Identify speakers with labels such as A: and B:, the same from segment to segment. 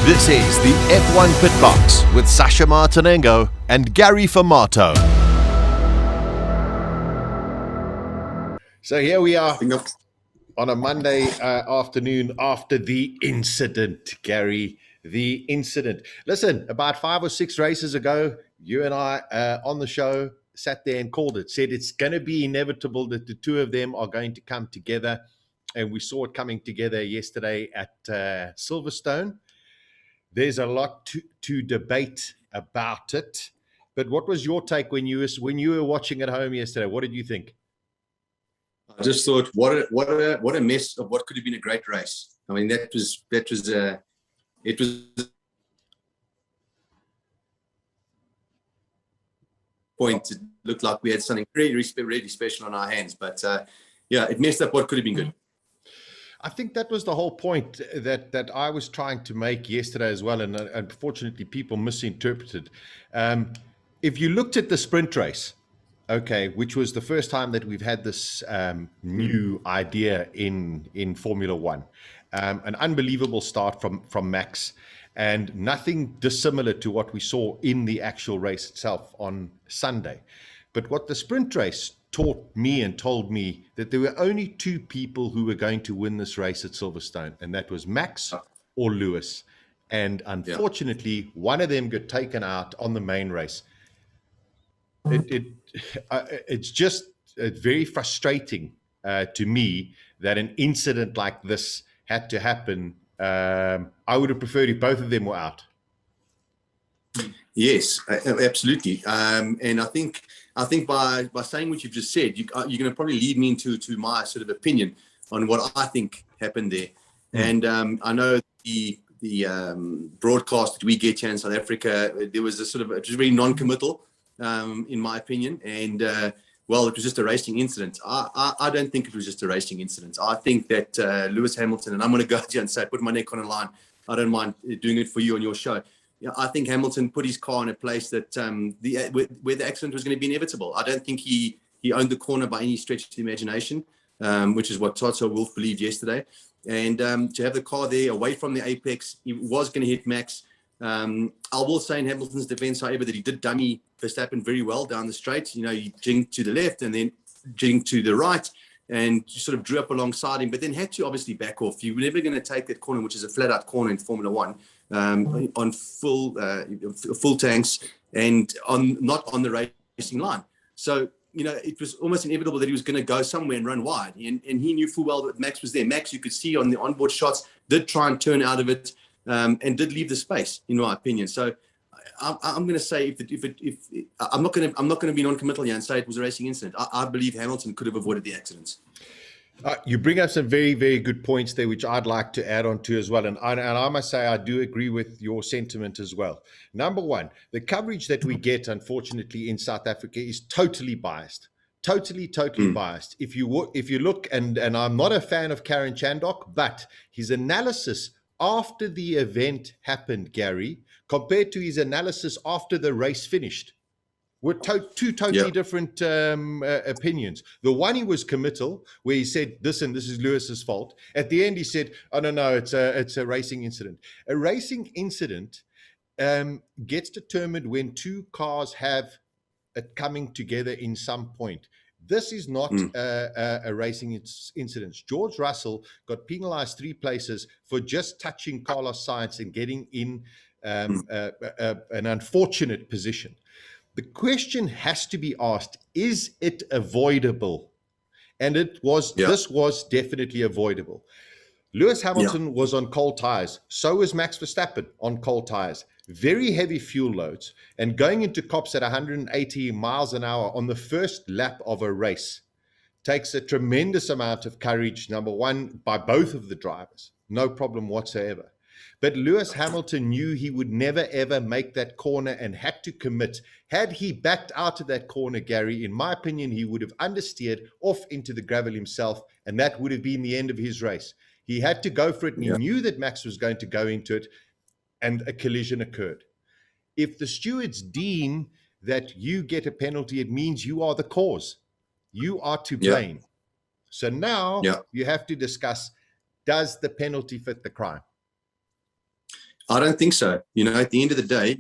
A: This is the F1 Pit Box with Sasha Martinengo and Gary Formato. So here we are on a Monday afternoon after the incident, Gary. The incident. Listen, about 5 or 6 races ago, you and I on the show sat there and called it, said it's going to be inevitable that the two of them are going to come together. And we saw it coming together yesterday at Silverstone. There's a lot to debate about it. But what was your take when you were watching at home yesterday? What did you think?
B: I just thought, what a mess of what could have been a great race. I mean, it was point. It looked like we had something really special on our hands. But yeah, it messed up what could have been good.
A: I think that was the whole point that I was trying to make yesterday as well, and unfortunately people misinterpreted. If you looked at the sprint race, okay, which was the first time that we've had this new idea in Formula One, an unbelievable start from Max, and nothing dissimilar to what we saw in the actual race itself on Sunday. But what the sprint race taught me and told me that there were only 2 people who were going to win this race at Silverstone, and that was Max or Lewis. And unfortunately, one of them got taken out on the main race. It's just very frustrating to me that an incident like this had to happen. I would have preferred if both of them were out.
B: Yes, absolutely. And I think by saying what you've just said, you're going to probably lead me into my sort of opinion on what I think happened there. And I know the broadcast that we get here in South Africa, there was a sort of it was very non-committal, in my opinion. And well, it was just a racing incident. I don't think it was just a racing incident. I think that Lewis Hamilton, and I'm going to go out here and say, put my neck on the line. I don't mind doing it for you on your show. Yeah, I think Hamilton put his car in a place that where the accident was going to be inevitable. I don't think he owned the corner by any stretch of the imagination, which is what Toto Wolff believed yesterday. And to have the car there away from the apex, he was going to hit Max. I will say in Hamilton's defense, however, that he did dummy Verstappen very well down the straight. You know, he jinked to the left and then jinked to the right and sort of drew up alongside him, but then had to obviously back off. You were never going to take that corner, which is a flat-out corner in Formula One, on full tanks and not on the racing line. So, you know, it was almost inevitable that he was going to go somewhere and run wide. And he knew full well that Max was there. Max, you could see on the onboard shots, did try and turn out of it and did leave the space, in my opinion. So I'm going to say I'm not going to be non-committal here and say it was a racing incident. I believe Hamilton could have avoided the accidents.
A: You bring up some very, very good points there, which I'd like to add on to as well. And I must say, I do agree with your sentiment as well. Number one, the coverage that we get, unfortunately, in South Africa is totally biased. Totally biased. If you look, and I'm not a fan of Karen Chandok, but his analysis after the event happened, Gary, compared to his analysis after the race finished, were two totally different opinions. The one, he was committal, where he said, this is Lewis's fault. At the end, he said, oh, no, it's a racing incident. A racing incident gets determined when 2 cars have it coming together in some point. This is not a racing incident. George Russell got penalized 3 places for just touching Carlos Sainz and getting in an unfortunate position. The question has to be asked, is it avoidable? And this was definitely avoidable. Lewis Hamilton was on cold tires. So was Max Verstappen on cold tires. Very heavy fuel loads. And going into cops at 180 miles an hour on the first lap of a race takes a tremendous amount of courage, number one, by both of the drivers. No problem whatsoever. But Lewis Hamilton knew he would never, ever make that corner and had to commit. Had he backed out of that corner, Gary, in my opinion, he would have understeered off into the gravel himself, and that would have been the end of his race. He had to go for it, and he knew that Max was going to go into it, and a collision occurred. If the stewards deem that you get a penalty, it means you are the cause. You are to blame. So now you have to discuss, does the penalty fit the crime?
B: I don't think so. You know, at the end of the day,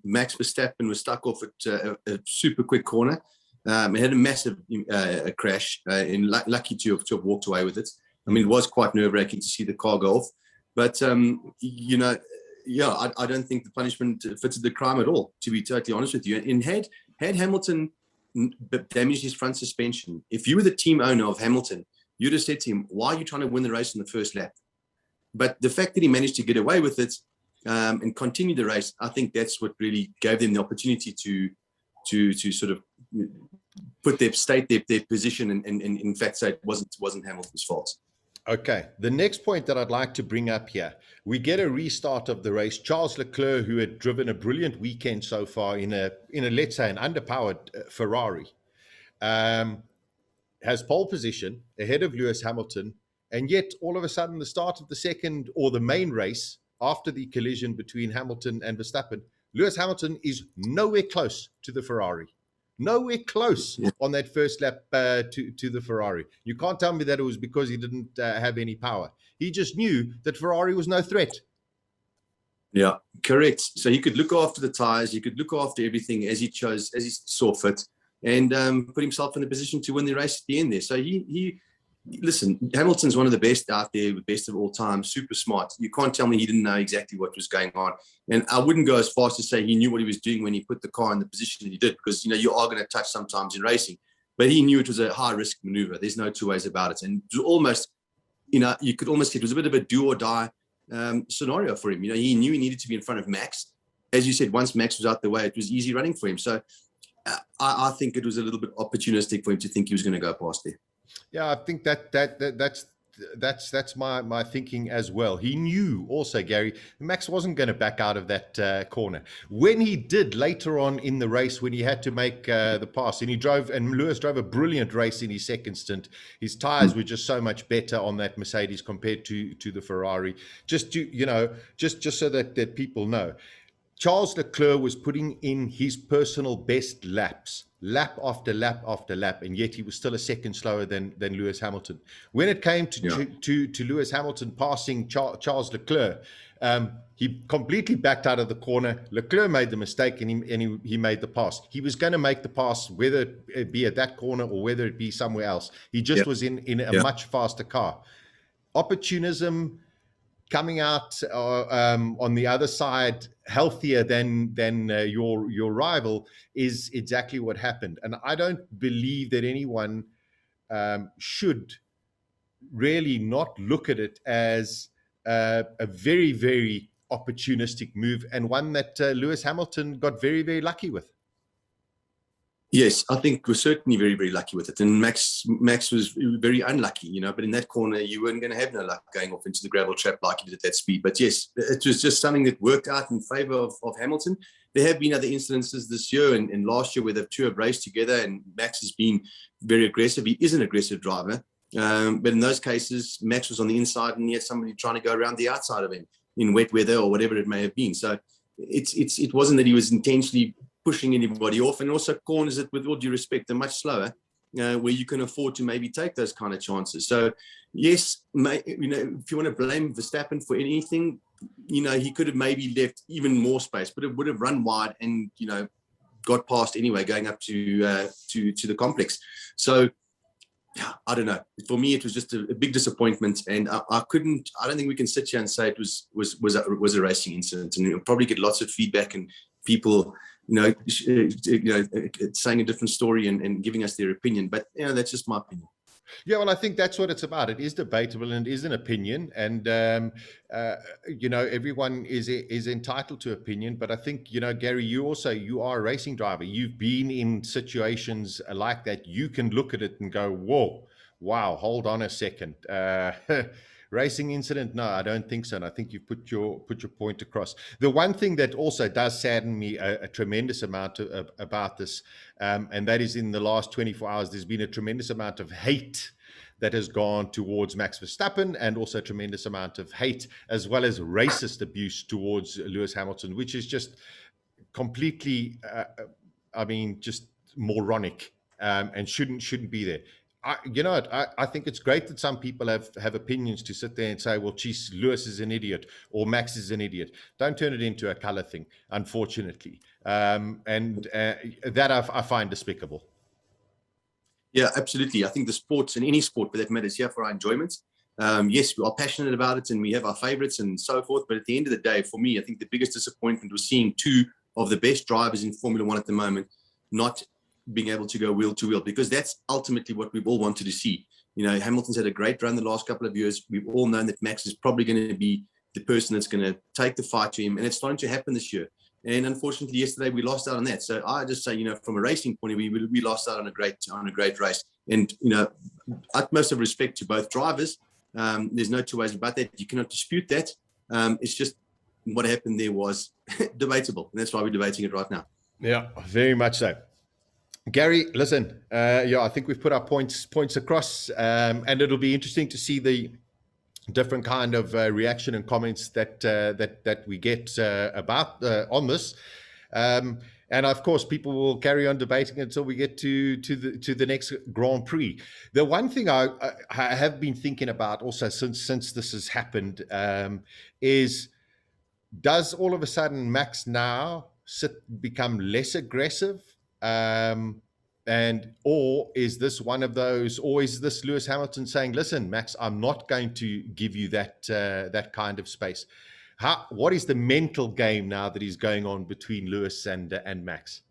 B: Max Verstappen was stuck off at a super quick corner. It had a massive crash, and lucky to have walked away with it. I mean, it was quite nerve-wracking to see the car go off. But, you know, yeah, I don't think the punishment fitted the crime at all, to be totally honest with you. And had Hamilton damaged his front suspension, if you were the team owner of Hamilton, you'd have said to him, why are you trying to win the race in the first lap? But the fact that he managed to get away with it and continue the race, I think that's what really gave them the opportunity to sort of put their position and in fact say it wasn't Hamilton's fault.
A: Okay, the next point that I'd like to bring up here, we get a restart of the race. Charles Leclerc, who had driven a brilliant weekend so far in a let's say an underpowered Ferrari, has pole position ahead of Lewis Hamilton, and yet all of a sudden the start of the second or the main race after the collision between Hamilton and Verstappen, Lewis Hamilton is nowhere close to the Ferrari. Nowhere close on that first lap to the Ferrari. You can't tell me that it was because he didn't have any power. He just knew that Ferrari was no threat.
B: Yeah, correct. So he could look after the tires, he could look after everything as he saw fit, and put himself in a position to win the race at the end there. So he listen, Hamilton's one of the best out there, the best of all time, super smart. You can't tell me he didn't know exactly what was going on. And I wouldn't go as far as to say he knew what he was doing when he put the car in the position that he did, because, you know, you are going to touch sometimes in racing. But he knew it was a high-risk maneuver. There's no two ways about it. And it was almost, you know, you could almost say it was a bit of a do-or-die scenario for him. You know, he knew he needed to be in front of Max. As you said, once Max was out the way, it was easy running for him. So I think it was a little bit opportunistic for him to think he was going to go past there.
A: Yeah, I think that's my thinking as well. He knew also, Gary, Max wasn't going to back out of that corner. When he did later on in the race, when he had to make the pass, and Lewis drove a brilliant race in his second stint. His tires were just so much better on that Mercedes compared to the Ferrari. Just so that people know. Charles Leclerc was putting in his personal best laps, lap after lap after lap, and yet he was still a second slower than Lewis Hamilton. When it came to Lewis Hamilton passing Charles Leclerc, he completely backed out of the corner. Leclerc made the mistake, and he made the pass. He was going to make the pass, whether it be at that corner or whether it be somewhere else. He just was in a much faster car. Opportunism, coming out on the other side healthier than your rival is exactly what happened. And I don't believe that anyone should really not look at it as a very, very opportunistic move, and one that Lewis Hamilton got very, very lucky with.
B: Yes, I think we're certainly very, very lucky with it. And Max was very unlucky, you know, but in that corner, you weren't going to have no luck going off into the gravel trap like he did at that speed. But yes, it was just something that worked out in favor of Hamilton. There have been other incidences this year and last year where the two have raced together, and Max has been very aggressive. He is an aggressive driver. But in those cases, Max was on the inside and he had somebody trying to go around the outside of him in wet weather or whatever it may have been. So it wasn't that he was intentionally pushing anybody off. And also corners that, with all due respect, are much slower, where you can afford to maybe take those kind of chances. So yes, you know, if you want to blame Verstappen for anything, you know, he could have maybe left even more space, but it would have run wide and, you know, got past anyway going up to the complex. So yeah, I don't know. For me, it was just a big disappointment, and I don't think we can sit here and say it was a racing incident. And you'll probably get lots of feedback and people, saying a different story and giving us their opinion. But that's just my opinion.
A: Yeah, well, I think that's what it's about. It is debatable and it is an opinion, and everyone is entitled to opinion. But I think, Gary, you are a racing driver. You've been in situations like that. You can look at it and go, "Whoa, wow, hold on a second." Racing incident? No, I don't think so. And I think you've put your point across. The one thing that also does sadden me a tremendous amount about this, and that is in the last 24 hours, there's been a tremendous amount of hate that has gone towards Max Verstappen, and also a tremendous amount of hate as well as racist abuse towards Lewis Hamilton, which is just completely, just moronic, and shouldn't be there. you know what? I think it's great that some people have opinions to sit there and say, well, geez, Lewis is an idiot or Max is an idiot. Don't turn it into a color thing, unfortunately. And that I find despicable.
B: Yeah, absolutely. I think the sports, and any sport for that matter, is here for our enjoyment. Yes, we are passionate about it and we have our favorites and so forth. But at the end of the day, for me, I think the biggest disappointment was seeing two of the best drivers in Formula One at the moment not being able to go wheel to wheel, because that's ultimately what we've all wanted to see. You know, Hamilton's had a great run the last couple of years. We've all known that Max is probably going to be the person that's going to take the fight to him. And it's starting to happen this year. And unfortunately, yesterday we lost out on that. So I just say, you know, from a racing point of view, we lost out on a great race. And you know, utmost of respect to both drivers. There's no two ways about that. You cannot dispute that. It's just what happened there was debatable, and that's why we're debating it right now.
A: Yeah, very much so. Gary, listen, I think we've put our points across, and it'll be interesting to see the different kind of reaction and comments that we get about on this, and of course people will carry on debating until we get to the next Grand Prix. The one thing I have been thinking about also since this has happened is, does all of a sudden Max now become less aggressive? Or is this one of those, or is this Lewis Hamilton saying, listen, Max, I'm not going to give you that kind of space? What is the mental game now that is going on between Lewis and Max?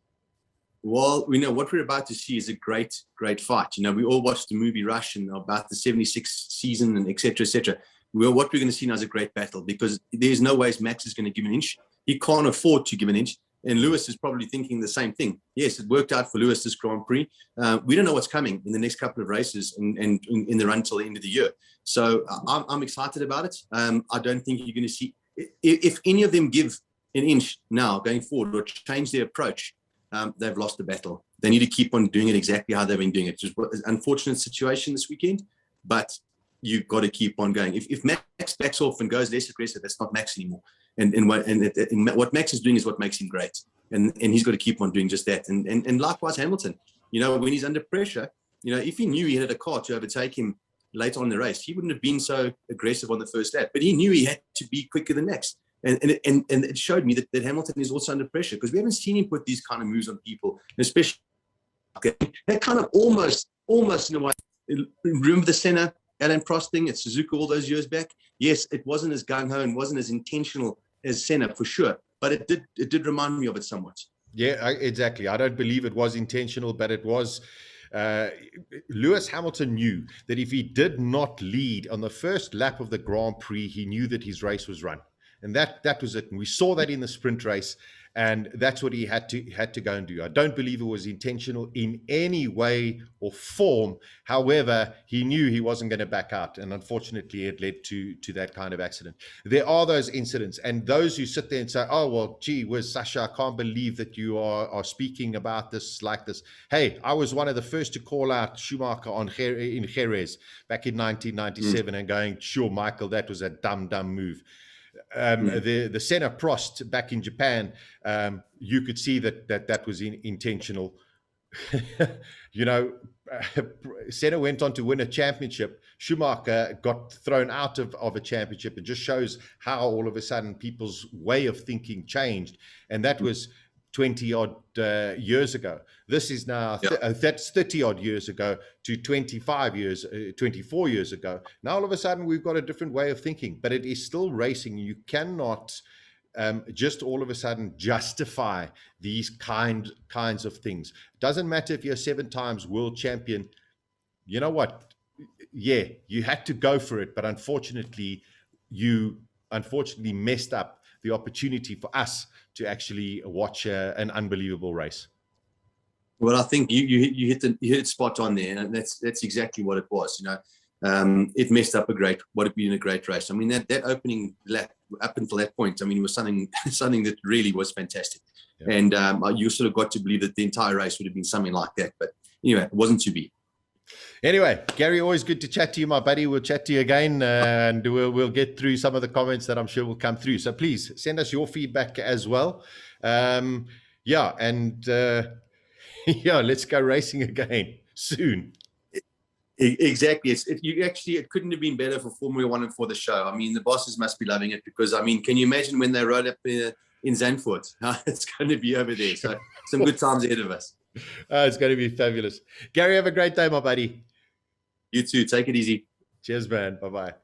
B: Well, we know what we're about to see is a great fight. You know, we all watched the movie Rush and about the 76 season and et cetera, et cetera. What we're going to see now is a great battle, because there's no ways Max is going to give an inch. He can't afford to give an inch. And Lewis is probably thinking the same thing. Yes, it worked out for Lewis this Grand Prix. We don't know what's coming in the next couple of races and in the run till the end of the year. So I'm excited about it. I don't think you're going to see, if any of them give an inch now going forward or change their approach, they've lost the battle. They need to keep on doing it exactly how they've been doing it. Just an unfortunate situation this weekend, but you've got to keep on going. If Max backs off and goes less aggressive, that's not Max anymore. And what Max is doing is what makes him great. And he's got to keep on doing just that. And likewise, Hamilton, you know, when he's under pressure, you know, if he knew he had a car to overtake him later on in the race, he wouldn't have been so aggressive on the first lap. But he knew he had to be quicker than Max. And it showed me that Hamilton is also under pressure, because we haven't seen him put these kind of moves on people, especially that kind of almost in a way. Remember the Senna, Alain Prost thing at Suzuka all those years back? Yes, it wasn't as gung-ho and wasn't as intentional as Senna for sure, but it did remind me of it somewhat.
A: Yeah, exactly. I don't believe it was intentional, but it was. Lewis Hamilton knew that if he did not lead on the first lap of the Grand Prix, he knew that his race was run. And that was it. And we saw that in the sprint race, and that's what he had to go and do. I don't believe it was intentional in any way or form. However, he knew he wasn't going to back out, and unfortunately, it led to that kind of accident. There are those incidents, and those who sit there and say, "Oh well, gee whiz, Sasha, I can't believe that you are speaking about this like this." Hey, I was one of the first to call out Schumacher in Jerez back in 1997 and going, "Sure, Michael, that was a dumb move." The Senna Prost back in Japan, you could see that was intentional. You know, Senna went on to win a championship. Schumacher got thrown out of a championship. It just shows how all of a sudden people's way of thinking changed. And that was 20 odd years ago. This is now, that's 30 odd years ago to 24 years ago. Now, all of a sudden, we've got a different way of thinking, but it is still racing. You cannot just all of a sudden justify these kinds of things. Doesn't matter if you're 7 times world champion. You know what? Yeah, you had to go for it, but unfortunately, you messed up the opportunity for us to actually watch an unbelievable race.
B: Well, I think you hit it spot on there, and that's exactly what it was. You know, it messed up what had been a great race. I mean, that opening lap up until that point, I mean, it was something that really was fantastic. Yeah. And you sort of got to believe that the entire race would have been something like that. But anyway, it wasn't to be.
A: Anyway, Gary, always good to chat to you, my buddy. We'll chat to you again, and we'll get through some of the comments that I'm sure will come through. So please send us your feedback as well. Yeah, let's go racing again soon.
B: Exactly. It couldn't have been better for Formula One and for the show. I mean, the bosses must be loving it because, I mean, can you imagine when they rode up in Zandvoort? It's going to be over there. So some good times ahead of us.
A: It's going to be fabulous. Gary, have a great day, my buddy.
B: You too. Take it easy.
A: Cheers, man. Bye-bye.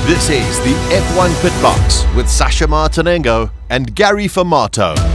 C: This is the F1 Pit Box with Sasha Martinengo and Gary Formato.